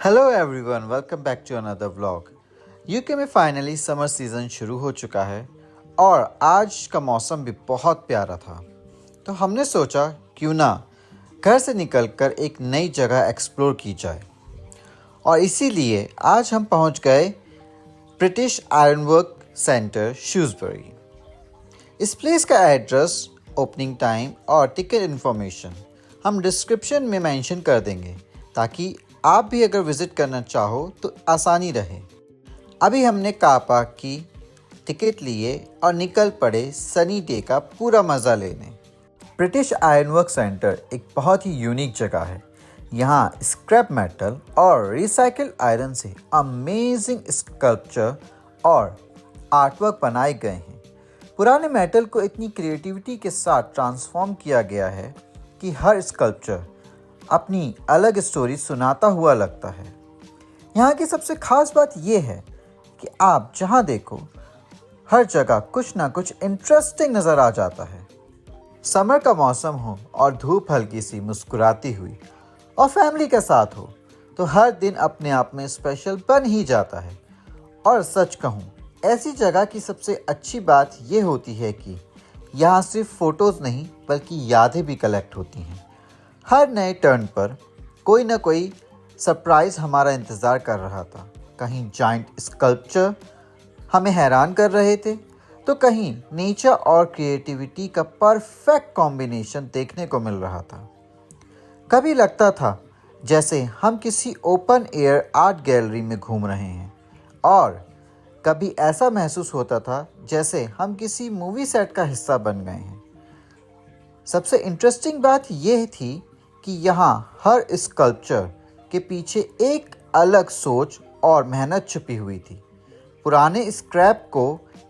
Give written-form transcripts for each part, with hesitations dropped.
Hello everyone, welcome back to another vlog. UK में finally summer season शुरू हो चुका है और आज का मौसम भी बहुत प्यारा था। तो हमने सोचा क्यों ना घर से निकलकर एक नई जगह एक्सप्लोर की जाए और इसीलिए आज हम पहुंच गए ब्रिटिश आयरनवर्क सेंटर श्यूज़बरी। इस प्लेस का एड्रेस, ओपनिंग टाइम और टिकट इन्फॉर्मेशन हम डिस्क्रिप्शन में मेंशन कर देंगे ताकि आप भी अगर विज़िट करना चाहो तो आसानी रहे। अभी हमने कार पार्क की, टिकट लिए और निकल पड़े सनी डे का पूरा मज़ा लेने। ब्रिटिश आयरनवर्क सेंटर एक बहुत ही यूनिक जगह है। यहाँ स्क्रैप मेटल और रिसाइकिल्ड आयरन से अमेजिंग स्कल्पचर और आर्टवर्क बनाए गए हैं। पुराने मेटल को इतनी क्रिएटिविटी के साथ ट्रांसफॉर्म किया गया है कि हर स्कल्पचर अपनी अलग स्टोरी सुनाता हुआ लगता है। यहाँ की सबसे खास बात यह है कि आप जहाँ देखो हर जगह कुछ ना कुछ इंटरेस्टिंग नज़र आ जाता है। समर का मौसम हो और धूप हल्की सी मुस्कुराती हुई और फैमिली के साथ हो तो हर दिन अपने आप में स्पेशल बन ही जाता है। और सच कहूँ, ऐसी जगह की सबसे अच्छी बात यह होती है कि यहाँ सिर्फ फ़ोटोज़ नहीं बल्कि यादें भी कलेक्ट होती हैं। हर नए टर्न पर कोई ना कोई सरप्राइज़ हमारा इंतज़ार कर रहा था। कहीं जाइंट स्कल्पचर हमें हैरान कर रहे थे तो कहीं नेचर और क्रिएटिविटी का परफेक्ट कॉम्बिनेशन देखने को मिल रहा था। कभी लगता था जैसे हम किसी ओपन एयर आर्ट गैलरी में घूम रहे हैं और कभी ऐसा महसूस होता था जैसे हम किसी मूवी सेट का हिस्सा बन गए हैं। सबसे इंटरेस्टिंग बात यह थी कि यहाँ हर स्कल्पचर के पीछे एक अलग सोच और मेहनत छुपी हुई थी। पुराने स्क्रैप को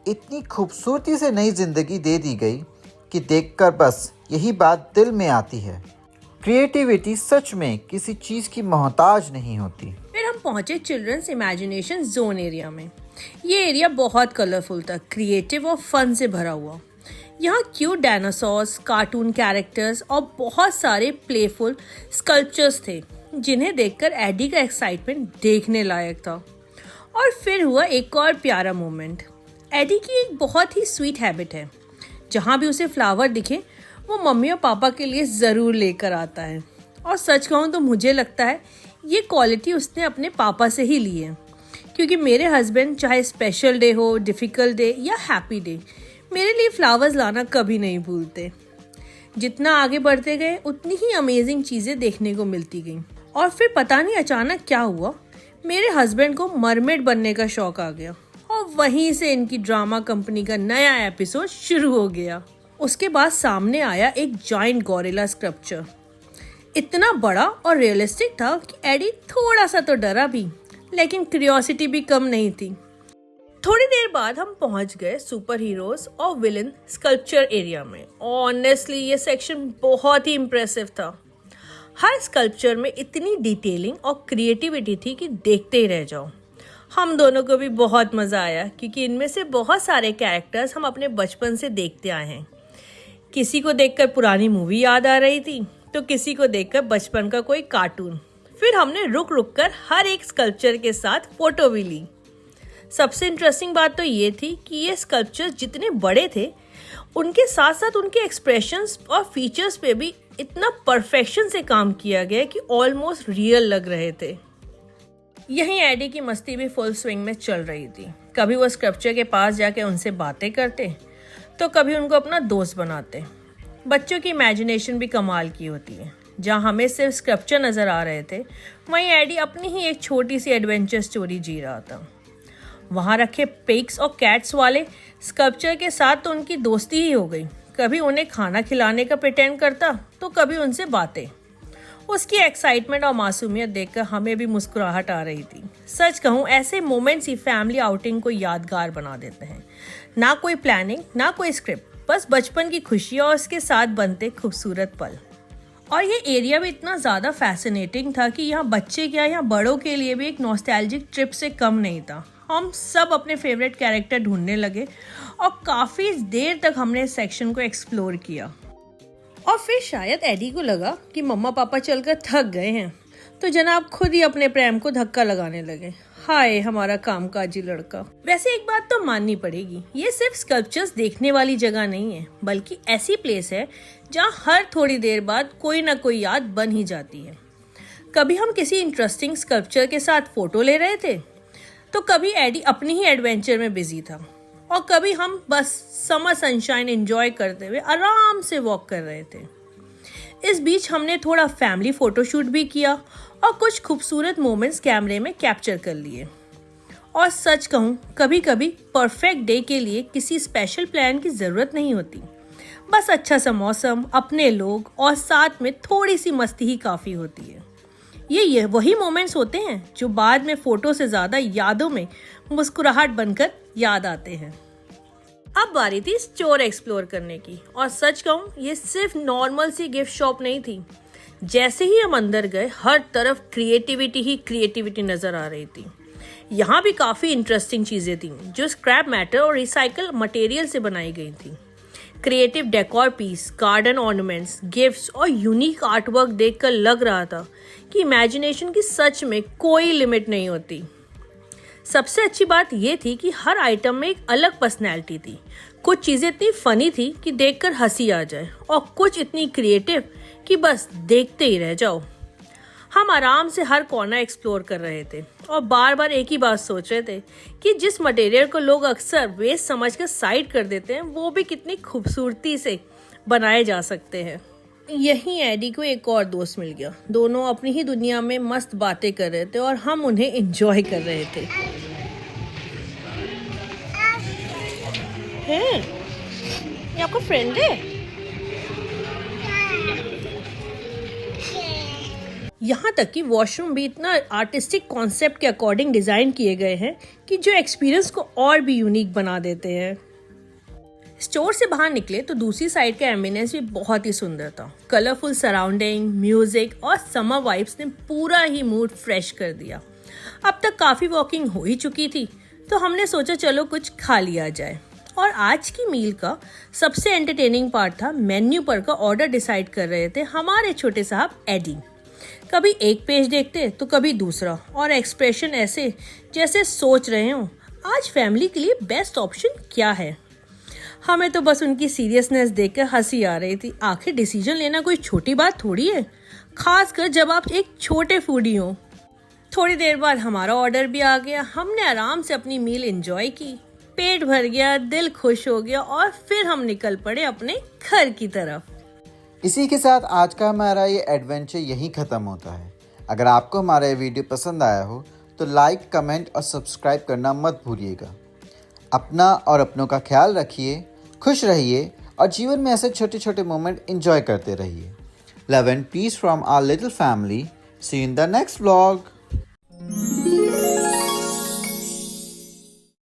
इतनी खूबसूरती से नई जिंदगी दे दी गई कि देखकर बस यही बात दिल में आती है। क्रिएटिविटी सच में किसी चीज़ की मोहताज नहीं होती। फिर हम पहुंचे चिल्ड्रंस इमेजिनेशन जोन एरिया में। ये एरिया बहुत कलरफुल था, क्रिएटिव और फन से भरा हुआ। यहाँ क्यूट डायनासोर्स, कार्टून कैरेक्टर्स और बहुत सारे प्लेफुल स्कल्पचर्स थे जिन्हें देखकर एडी का एक्साइटमेंट देखने लायक था। और फिर हुआ एक और प्यारा मोमेंट। एडी की एक बहुत ही स्वीट हैबिट है, जहाँ भी उसे फ्लावर दिखे वो मम्मी और पापा के लिए ज़रूर लेकर आता है। और सच कहूँ तो मुझे लगता है ये क्वालिटी उसने अपने पापा से ही ली है, क्योंकि मेरे हस्बैंड चाहे स्पेशल डे हो, डिफ़िकल्ट डे या हैप्पी डे, मेरे लिए फ्लावर्स लाना कभी नहीं भूलते। जितना आगे बढ़ते गए उतनी ही अमेजिंग चीज़ें देखने को मिलती गईं। और फिर पता नहीं अचानक क्या हुआ, मेरे हस्बैंड को मरमेड बनने का शौक आ गया और वहीं से इनकी ड्रामा कंपनी का नया एपिसोड शुरू हो गया। उसके बाद सामने आया एक जाइंट गोरिल्ला स्कल्पचर। इतना बड़ा और रियलिस्टिक था कि एडी थोड़ा सा तो डरा भी, लेकिन क्यूरियोसिटी भी कम नहीं थी। थोड़ी देर बाद हम पहुंच गए सुपर हीरोज और विलन स्कल्पचर एरिया में। ऑनेस्टली ये सेक्शन बहुत ही इम्प्रेसिव था। हर स्कल्पचर में इतनी डिटेलिंग और क्रिएटिविटी थी कि देखते ही रह जाओ। हम दोनों को भी बहुत मज़ा आया क्योंकि इनमें से बहुत सारे कैरेक्टर्स हम अपने बचपन से देखते आए हैं। किसी को देखकर पुरानी मूवी याद आ रही थी तो किसी को देखकर बचपन का कोई कार्टून। फिर हमने रुक रुक कर हर एक स्कल्पचर के साथ फ़ोटो भी ली। सबसे इंटरेस्टिंग बात तो ये थी कि ये स्कल्पचर्स जितने बड़े थे उनके साथ साथ उनके एक्सप्रेशंस और फीचर्स पे भी इतना परफेक्शन से काम किया गया कि ऑलमोस्ट रियल लग रहे थे। यहीं एडी की मस्ती भी फुल स्विंग में चल रही थी। कभी वो स्कल्पचर के पास जाके उनसे बातें करते तो कभी उनको अपना दोस्त बनाते। बच्चों की इमेजिनेशन भी कमाल की होती है। जहाँ हमें सिर्फ स्कल्पचर नज़र आ रहे थे, वहीं एडी अपनी ही एक छोटी सी एडवेंचर स्टोरी जी रहा था। वहाँ रखे पिग्स और कैट्स वाले स्कल्पचर के साथ तो उनकी दोस्ती ही हो गई। कभी उन्हें खाना खिलाने का प्रिटेंड करता तो कभी उनसे बातें। उसकी एक्साइटमेंट और मासूमियत देखकर हमें भी मुस्कुराहट आ रही थी। सच कहूँ, ऐसे मोमेंट्स ही फैमिली आउटिंग को यादगार बना देते हैं। ना कोई प्लानिंग, ना कोई स्क्रिप्ट, बस बचपन की खुशी और उसके साथ बनते खूबसूरत पल। और ये एरिया भी इतना ज़्यादा फैसिनेटिंग था कि यहाँ बच्चे क्या, यहाँ बड़ों के लिए भी एक नॉस्टैल्जिक ट्रिप से कम नहीं था। हम सब अपने फेवरेट कैरेक्टर ढूंढने लगे और काफ़ी देर तक हमने इस सेक्शन को एक्सप्लोर किया। और फिर शायद एडी को लगा कि मम्मा पापा चलकर थक गए हैं तो जनाब खुद ही अपने प्रेम को धक्का लगाने लगे। हाय हमारा कामकाजी लड़का। वैसे एक बात तो माननी पड़ेगी, ये सिर्फ स्कल्पचर्स देखने वाली जगह नहीं है, बल्कि ऐसी प्लेस है जहाँ हर थोड़ी देर बाद कोई ना कोई याद बन ही जाती है। कभी हम किसी इंटरेस्टिंग स्कल्पचर के साथ फोटो ले रहे थे, तो कभी एडी अपनी ही एडवेंचर में बिजी था, और कभी हम बस समर सनशाइन एंजॉय करते हुए आराम से वॉक कर रहे थे। इस बीच हमने थोड़ा फैमिली फोटोशूट भी किया और कुछ खूबसूरत मोमेंट्स कैमरे में कैप्चर कर लिए। और सच कहूँ, कभी कभी परफेक्ट डे के लिए किसी स्पेशल प्लान की ज़रूरत नहीं होती, बस अच्छा सा मौसम, अपने लोग और साथ में थोड़ी सी मस्ती ही काफ़ी होती है। ये वही मोमेंट्स होते हैं जो बाद में फ़ोटो से ज़्यादा यादों में मुस्कुराहट बनकर याद आते हैं। अब बारी थी स्टोर एक्सप्लोर करने की, और सच कहूँ ये सिर्फ नॉर्मल सी गिफ्ट शॉप नहीं थी। जैसे ही हम अंदर गए, हर तरफ क्रिएटिविटी ही क्रिएटिविटी नज़र आ रही थी। यहाँ भी काफ़ी इंटरेस्टिंग चीज़ें थी जो स्क्रैप मैटर और रिसाइकल मटेरियल से बनाई गई थी। Creative decor piece, garden ornaments, gifts और यूनिक आर्टवर्क देखकर लग रहा था कि इमेजिनेशन की सच में कोई लिमिट नहीं होती। सबसे अच्छी बात यह थी कि हर आइटम में एक अलग पर्सनैलिटी थी। कुछ चीज़ें इतनी फनी थी कि देखकर हंसी आ जाए, और कुछ इतनी क्रिएटिव कि बस देखते ही रह जाओ। हम आराम से हर कॉर्नर एक्सप्लोर कर रहे थे और बार बार एक ही बात सोच रहे थे कि जिस मटेरियल को लोग अक्सर वेस्ट समझकर साइड कर देते हैं, वो भी कितनी खूबसूरती से बनाए जा सकते हैं। यहीं एडी को एक और दोस्त मिल गया। दोनों अपनी ही दुनिया में मस्त बातें कर रहे थे और हम उन्हें एंजॉय कर रहे थे। ये आपका फ्रेंड है? यहाँ तक कि वॉशरूम भी इतना आर्टिस्टिक कॉन्सेप्ट के अकॉर्डिंग डिज़ाइन किए गए हैं कि जो एक्सपीरियंस को और भी यूनिक बना देते हैं। स्टोर से बाहर निकले तो दूसरी साइड का एम्बियंस भी बहुत ही सुंदर था। कलरफुल सराउंडिंग, म्यूजिक और समर वाइब्स ने पूरा ही मूड फ्रेश कर दिया। अब तक काफ़ी वॉकिंग हो ही चुकी थी, तो हमने सोचा चलो कुछ खा लिया जाए। और आज की मील का सबसे एंटरटेनिंग पार्ट था मेन्यू पर का ऑर्डर डिसाइड कर रहे थे हमारे छोटे साहब एडी। कभी एक पेज देखते तो कभी दूसरा, और एक्सप्रेशन ऐसे जैसे सोच रहे हो आज फैमिली के लिए बेस्ट ऑप्शन क्या है। हमें तो बस उनकी सीरियसनेस देखकर हंसी आ रही थी। आखिर डिसीजन लेना कोई छोटी बात थोड़ी है, खासकर जब आप एक छोटे फूडी हो। थोड़ी देर बाद हमारा ऑर्डर भी आ गया। हमने आराम से अपनी मील एंजॉय की, पेट भर गया, दिल खुश हो गया, और फिर हम निकल पड़े अपने घर की तरफ। इसी के साथ आज का हमारा ये एडवेंचर यहीं ख़त्म होता है। अगर आपको हमारा ये वीडियो पसंद आया हो तो लाइक, कमेंट और सब्सक्राइब करना मत भूलिएगा। अपना और अपनों का ख्याल रखिए, खुश रहिए और जीवन में ऐसे छोटे छोटे मोमेंट एंजॉय करते रहिए। Love and peace from our little family. See you in the next vlog.